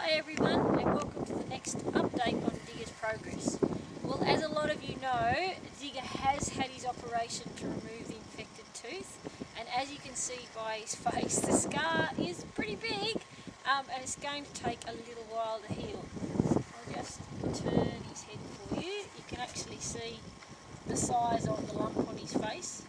Hi everyone, and welcome to the next update on Digger's progress. Well, as a lot of you know, Digger has had his operation to remove the infected tooth, and as you can see by his face, the scar is pretty big, and it's going to take a little while to heal. I'll just turn his head for you. You can actually see the size of the lump on his face.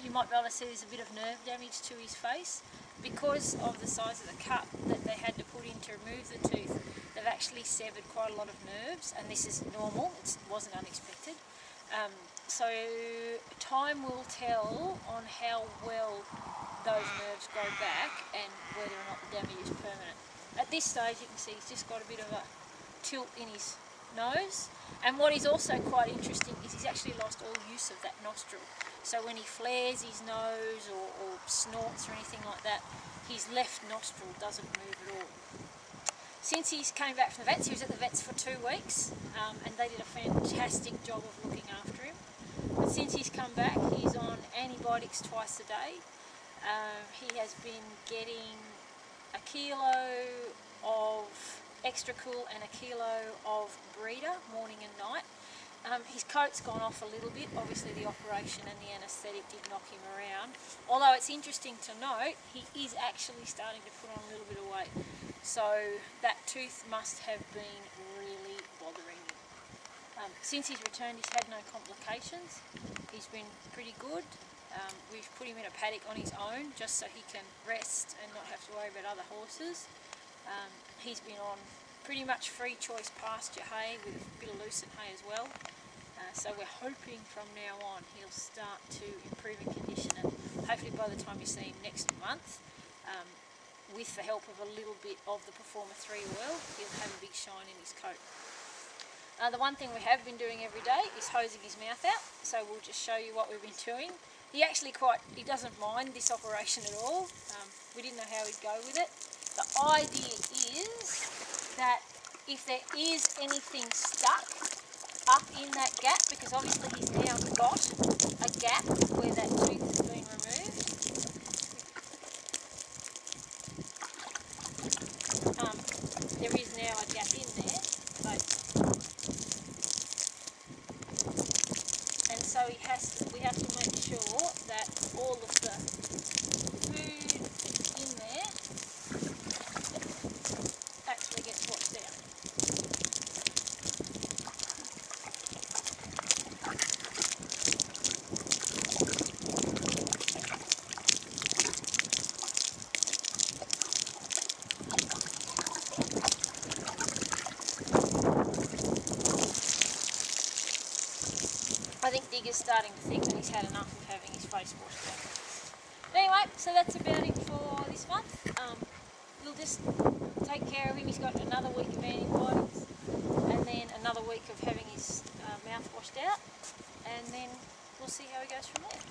You might be able to see there's a bit of nerve damage to his face. Because of the size of the cut that they had to put in to remove the tooth, they've actually severed quite a lot of nerves, and this is normal, it wasn't unexpected. So time will tell on how well those nerves grow back and whether or not the damage is permanent. At this stage you can see he's just got a bit of a tilt in his nose, and what is also quite interesting is he's actually lost all use of that nostril. So when he flares his nose or snorts or anything like that, his left nostril doesn't move at all. Since he's came back from the vets, he was at the vets for 2 weeks, and they did a fantastic job of looking after him. But since he's come back, he's on antibiotics twice a day. He has been getting a kilo of extra cool and a kilo of breeder morning and night. His coat's gone off a little bit. Obviously the operation and the anaesthetic did knock him around. Although it's interesting to note, he is actually starting to put on a little bit of weight. So that tooth must have been really bothering him. Since he's returned, he's had no complications. He's been pretty good. We've put him in a paddock on his own just so he can rest and not have to worry about other horses. He's been on pretty much free choice pasture hay with a bit of lucent hay as well. So we're hoping from now on he'll start to improve in condition, and hopefully by the time you see him next month, with the help of a little bit of the Performer 3 oil, he'll have a big shine in his coat. The one thing we have been doing every day is hosing his mouth out, so we'll just show you what we've been doing. He doesn't mind this operation at all. We didn't know how he'd go with it. The idea is that if there is anything stuck up in that gap, because obviously he's now got a gap where that tooth has been removed, there is now a gap in there, and so we have to make sure that all of the food in there actually gets washed out. I think Digger's starting to think that he's had enough of having his face washed out. But anyway, so that's about it for this month. We'll just take care of him. He's got another week of antibiotics and then another week of having his mouth washed out, and then we'll see how he goes from there.